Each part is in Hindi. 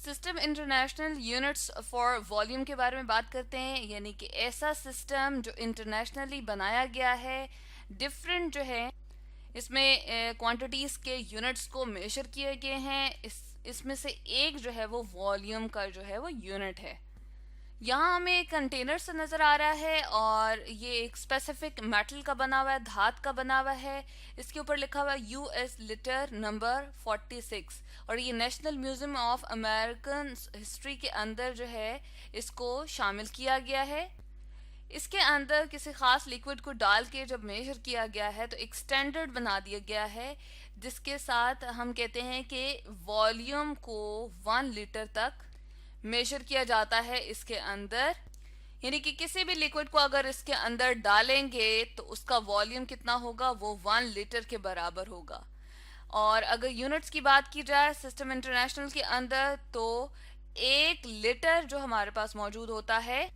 System international units for volume के बारे में बात करते हैं, यानी कि ऐसा सिस्टम जो इंटरनेशनली बनाया गया है, डिफरेंट जो है इसमें क्वांटिटीज़ के यूनिट्स को मेजर किए गए हैं। इसमें से एक जो है वो वॉल्यूम का जो है वो यूनिट है। यहाँ हमें एक कंटेनर से नज़र आ रहा है और ये एक स्पेसिफिक मेटल का बना हुआ है, धात का बना हुआ है। इसके ऊपर लिखा हुआ है यूएस लिटर नंबर 46 और ये national museum of American history के अंदर जो है इसको शामिल किया गया है। इसके अंदर किसी खास लिक्विड को डाल के जब मेजर किया गया है तो एक स्टैंडर्ड बना दिया गया है, जिसके साथ हम कहते हैं कि वॉल्यूम को 1 लीटर तक मेजर किया जाता है इसके अंदर। यानी कि किसी भी लिक्विड को अगर इसके अंदर डालेंगे तो उसका वॉल्यूम कितना होगा, वो 1 लीटर के बराबर होगा। और अगर यूनिट्स की बात की जाए सिस्टम इंटरनेशनल के अंदर, तो 1 लीटर जो हमारे पास मौजूद होता है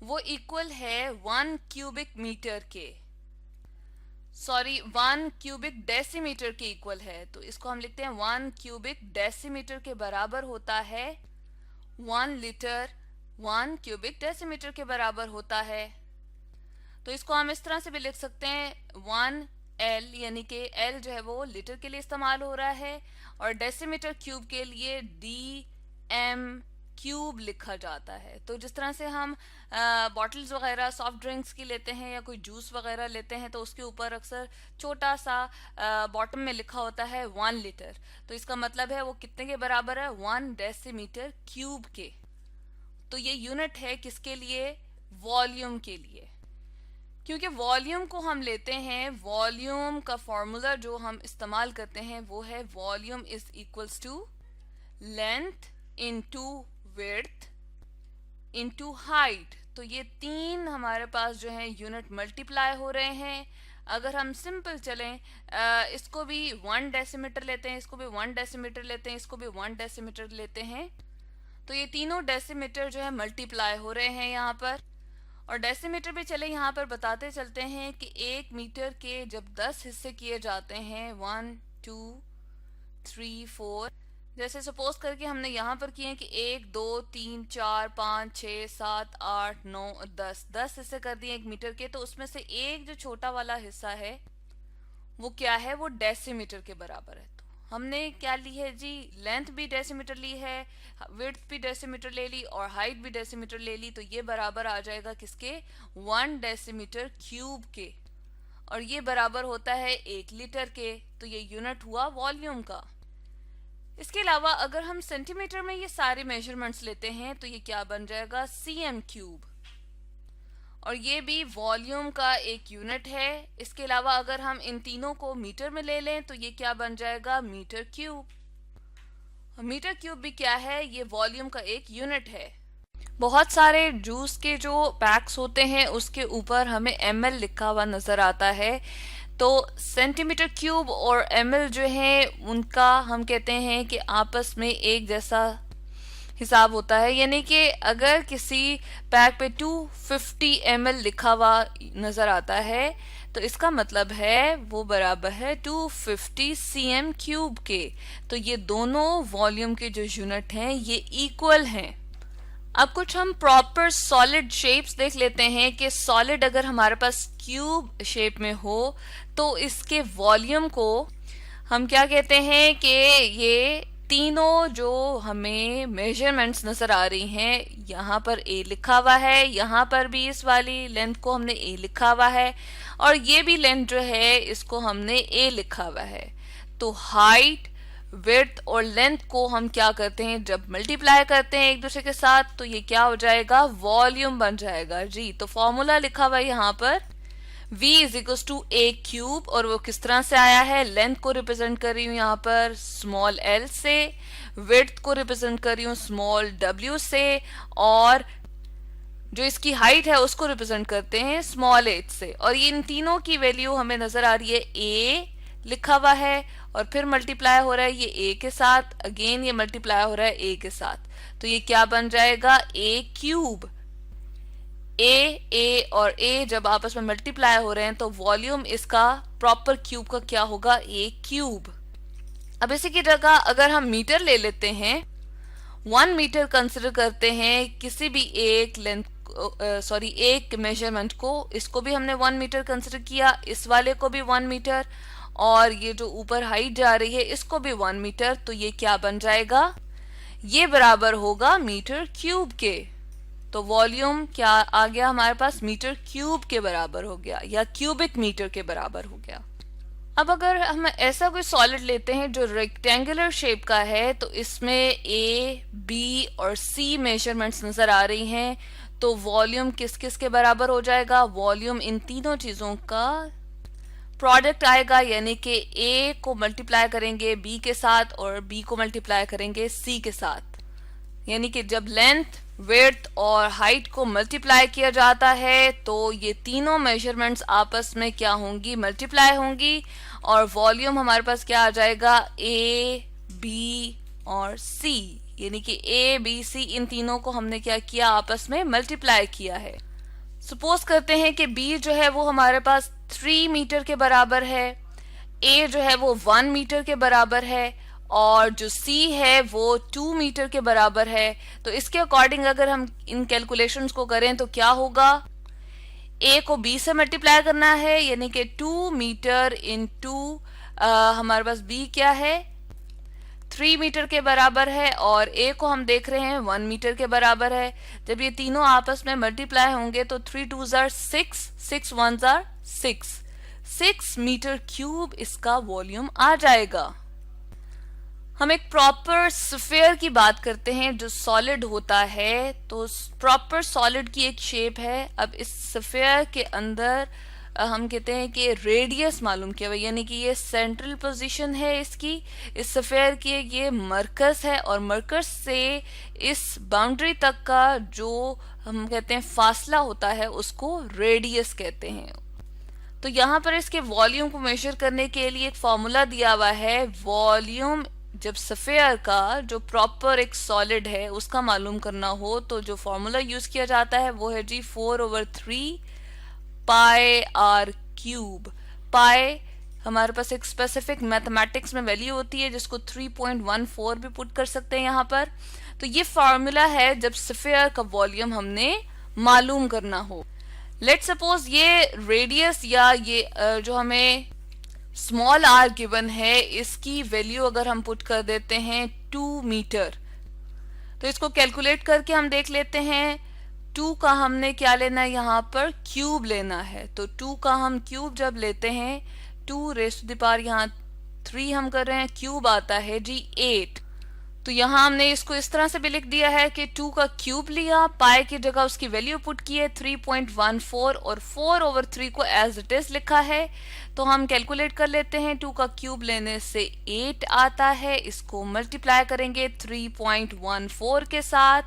वो इक्वल है 1 क्यूबिक मीटर के, सॉरी 1 क्यूबिक डेसीमीटर के इक्वल है। तो इसको हम लिखते हैं 1 क्यूबिक डेसीमीटर के बराबर होता है 1 लीटर। 1 क्यूबिक डेसीमीटर के बराबर होता है। तो इसको हम इस तरह से भी लिख सकते हैं 1 L, यानी कि L जो है वो लीटर के लिए इस्तेमाल हो रहा है और डेसीमीटर क्यूब के लिए DM क्यूब लिखा जाता है। तो जिस तरह से हम बॉटल्स वगैरह सॉफ्ट ड्रिंक्स की लेते हैं या कोई जूस वगैरह लेते हैं तो उसके ऊपर अक्सर छोटा सा बॉटम में लिखा होता है 1 लीटर। तो इसका मतलब है वो कितने के बराबर है, 1 डेसीमीटर क्यूब के। तो ये यूनिट है किसके लिए, वॉल्यूम के लिए। क्योंकि वॉल्यूम को हम लेते हैं, वॉल्यूम का फॉर्मूला जो हम इस्तेमाल करते हैं वो है volume is equals to length into width into height. तो ये तीन हमारे पास जो है यूनिट मल्टीप्लाई हो रहे हैं। अगर हम सिंपल चलें, इसको भी 1 डेसीमीटर लेते हैं, इसको भी 1 डेसीमीटर लेते हैं, इसको भी 1 डेसीमीटर लेते हैं, तो ये तीनों डेसीमीटर जो है मल्टीप्लाई हो रहे हैं यहाँ पर। और डेसीमीटर भी चले यहाँ पर बताते चलते हैं कि 1 मीटर के जब 10 हिस्से किए जाते हैं, 1 2 3 4, जैसे सपोज करके हमने यहाँ पर किए कि 1 2 3 4 5 6 7 8 9 10 हिस्से कर दिए 1 मीटर के। तो उसमें से एक जो छोटा वाला हिस्सा है वो क्या है, वो डेसीमीटर के बराबर है। तो हमने क्या ली है जी, लेंथ भी डेसीमीटर ली है, विड्थ भी डेसीमीटर ले ली और हाइट भी डेसीमीटर ले ली। तो ये बराबर आ जाएगा किसके, 1 डेसीमीटर क्यूब के, और ये बराबर होता है 1 लीटर के। तो ये यूनिट हुआ वॉल्यूम का। इसके अलावा अगर हम सेंटीमीटर में ये सारे मेजरमेंट्स लेते हैं तो ये क्या बन जाएगा, cm क्यूब, और ये भी वॉल्यूम का एक यूनिट है। इसके अलावा अगर हम इन तीनों को मीटर में ले लें तो ये क्या बन जाएगा, मीटर क्यूब। मीटर क्यूब भी क्या है, ये वॉल्यूम का एक यूनिट है। बहुत सारे जूस के जो पैक्स होते हैं उसके ऊपर हमें ml लिखा हुआ नजर आता है। तो सेंटीमीटर क्यूब और ml जो है उनका हम कहते हैं कि आपस में एक जैसा हिसाब होता है। यानी कि अगर किसी पैक पे 250 ml लिखा हुआ नजर आता है तो इसका मतलब है वो बराबर है 250 cm क्यूब के। तो ये दोनों वॉल्यूम के जो यूनिट हैं ये इक्वल हैं। अब कुछ हम प्रॉपर सॉलिड शेप्स देख लेते हैं कि सॉलिड अगर हमारे पास क्यूब शेप में हो तो इसके वॉल्यूम को हम क्या कहते हैं कि ये तीनों जो हमें मेजरमेंट्स नजर आ रही हैं, यहाँ पर A लिखा हुआ है, यहाँ पर भी इस वाली लेंथ को हमने A लिखा हुआ है और ये भी लेंथ जो है इसको हमने A लिखा हुआ है। तो हाइट, विड्थ और लेंथ को हम क्या करते हैं, जब मल्टीप्लाई करते हैं एक दूसरे के साथ तो ये क्या हो जाएगा, वॉल्यूम बन जाएगा जी। तो फॉर्मूला लिखा हुआ है यहाँ पर V is equals to A cube, और वो किस तरह से आया है, लेंथ को रिप्रेजेंट कर रही हूँ यहाँ पर स्मॉल l से, विड्थ को रिप्रेजेंट कर रही हूँ स्मॉल w से, और जो इसकी हाइट है उसको रिप्रेजेंट करते हैं स्मॉल h से। और ये इन तीनों की वैल्यू हमें नजर आ रही है, A लिखा हुआ है और फिर मल्टीप्लाई हो रहा है ये A के साथ, अगेन ये मल्टीप्लाई हो रहा है A के साथ। तो ये क्या बन जाएगा, A क्यूब। A और A जब आपस में मल्टीप्लाई हो रहे हैं तो वॉल्यूम इसका प्रॉपर क्यूब का क्या होगा, A क्यूब। अब इसी की जगह अगर हम मीटर ले लेते हैं, 1 मीटर कंसिडर करते हैं किसी भी एक लेंथ एक मेजरमेंट को, इसको भी हमने 1 मीटर कंसिडर किया, इस वाले को भी 1 मीटर, और ये जो ऊपर हाइट जा रही है इसको भी 1 मीटर। तो ये क्या बन जाएगा, ये बराबर होगा मीटर क्यूब के। तो वॉल्यूम क्या आ गया हमारे पास, मीटर क्यूब के बराबर हो गया या क्यूबिक मीटर के बराबर हो गया। अब अगर हम ऐसा कोई सॉलिड लेते हैं जो रेक्टेंगुलर शेप का है, तो इसमें ए, बी और सी मेजरमेंट्स नजर आ रही हैं, तो वॉल्यूम किस किस के बराबर हो जाएगा, वॉल्यूम इन तीनों चीजों का प्रोडक्ट आएगा, यानी कि ए को मल्टीप्लाई करेंगे बी के साथ और बी को मल्टीप्लाई करेंगे सी के साथ। यानी कि जब लेंथ, विड्थ और हाइट को मल्टीप्लाई किया जाता है तो ये तीनों मेजरमेंट्स आपस में क्या होंगी, मल्टीप्लाई होंगी, और वॉल्यूम हमारे पास क्या आ जाएगा, ए, बी और सी। यानी कि ए, बी, सी इन तीनों को हमने क्या किया, आपस में मल्टीप्लाई किया है। सपोज करते हैं कि बी जो है वो हमारे पास 3 मीटर के बराबर है, ए जो है वो 1 मीटर के बराबर है, और जो सी है वो 2 मीटर के बराबर है। तो इसके अकॉर्डिंग अगर हम इन कैलकुलेशंस को करें तो क्या होगा, ए को बी से मल्टीप्लाई करना है, यानी कि 2 मीटर इंटू हमारे पास बी क्या है, 3 मीटर के बराबर है, और ए को हम देख रहे हैं 1 मीटर के बराबर है। जब ये तीनों आपस में मल्टीप्लाई होंगे तो 3 2s are 6, 6 1s are 6 metre cube इसका वॉल्यूम आ जाएगा। हम एक प्रॉपर स्फीयर की बात करते हैं जो सॉलिड होता है, तो प्रॉपर सॉलिड की एक शेप है। अब इस स्फीयर के अंदर हम कहते हैं कि रेडियस मालूम किया हुआ, यानी कि ये सेंट्रल पोजीशन है इसकी, इस स्फीयर की ये मरकज है, और मरकज से इस बाउंड्री तक का जो हम कहते हैं फासला होता है उसको रेडियस कहते हैं। तो यहाँ पर इसके वॉल्यूम को मेजर करने के लिए एक फॉर्मूला दिया हुआ है। वॉल्यूम जब स्फीयर का जो प्रॉपर एक सॉलिड है उसका मालूम करना हो तो जो फॉर्मूला यूज किया जाता है वो है जी 4/3 पाई आर क्यूब। पाई हमारे पास एक स्पेसिफिक मैथमेटिक्स में वैल्यू होती है जिसको 3.14 भी पुट कर सकते हैं यहाँ पर। तो ये फॉर्मूला है जब स्फीयर का वॉल्यूम हमने मालूम करना हो। लेट सपोज ये रेडियस या ये जो हमें स्मॉल आर गिवन है इसकी वैल्यू अगर हम पुट कर देते हैं 2 मीटर, तो इसको कैलकुलेट करके हम देख लेते हैं। 2 का हमने क्या लेना है, यहाँ पर क्यूब लेना है। तो 2 का हम क्यूब जब लेते हैं 2 रेज़ टू द पावर यहाँ 3 हम कर रहे हैं, क्यूब आता है जी 8। तो यहाँ हमने इसको इस तरह से भी लिख दिया है कि 2 का क्यूब लिया, पाई की जगह उसकी वैल्यू पुट की है 3.14 और 4/3 को एज इट इज लिखा है। तो हम कैलकुलेट कर लेते हैं। 2 का क्यूब लेने से 8 आता है, इसको मल्टीप्लाई करेंगे 3.14 के साथ,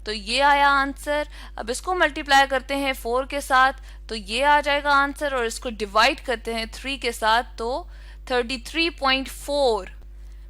तो ये आया आंसर। अब इसको मल्टीप्लाई करते हैं 4 के साथ तो ये आ जाएगा आंसर, और इसको डिवाइड करते हैं 3 के साथ तो 33.4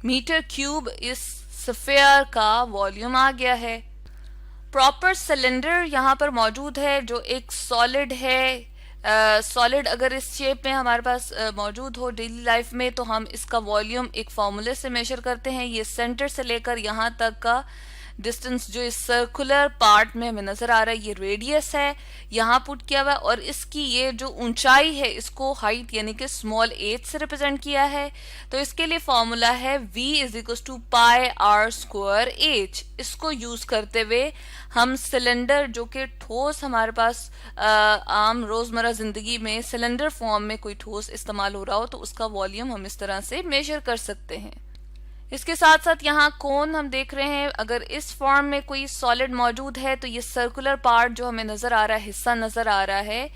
मीटर क्यूब इस स्फीयर का वॉल्यूम आ गया है। प्रॉपर सिलेंडर यहाँ पर मौजूद है जो एक सॉलिड है। सॉलिड अगर इस शेप में हमारे पास मौजूद हो डेली लाइफ में तो हम इसका वॉल्यूम एक फॉर्मूले से मेजर करते हैं। ये सेंटर से लेकर यहाँ तक का डिस्टेंस जो इस सर्कुलर पार्ट में हमें नजर आ रहा है ये रेडियस है, यहाँ पुट किया हुआ है, और इसकी ये जो ऊंचाई है इसको हाइट यानी कि स्मॉल h से रिप्रेजेंट किया है। तो इसके लिए फॉर्मूला है v = pi r square h। इसको यूज करते हुए हम सिलेंडर जो कि ठोस हमारे पास आम रोजमर्रा जिंदगी में सिलेंडर फॉर्म में कोई ठोस इस्तेमाल हो रहा हो तो उसका वॉल्यूम हम इस तरह से मेजर कर सकते हैं। इसके साथ साथ यहाँ कोन हम देख रहे हैं, अगर इस फॉर्म में कोई सॉलिड मौजूद है तो ये सर्कुलर पार्ट जो हमें नजर आ रहा है, हिस्सा नजर आ रहा है,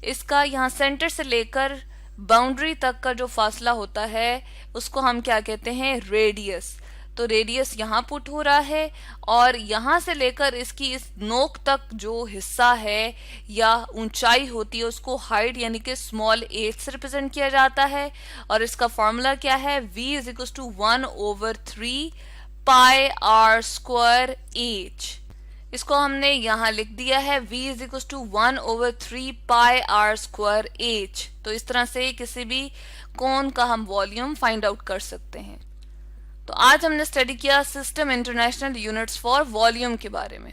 इसका यहाँ सेंटर से लेकर बाउंड्री तक का जो फासला होता है उसको हम क्या कहते हैं, रेडियस। तो रेडियस यहाँ पुट हो रहा है, और यहाँ से लेकर इसकी इस नोक तक जो हिस्सा है या ऊंचाई होती है उसको हाइट यानी कि स्मॉल h से रिप्रेजेंट किया जाता है। और इसका फॉर्मूला क्या है, v = 1/3 pi r square h। इसको हमने यहाँ लिख दिया है v = 1/3 pi r square h। तो इस तरह से किसी भी कोन का हम वॉल्यूम फाइंड आउट कर सकते हैं। तो आज हमने स्टडी किया system international units for volume के बारे में।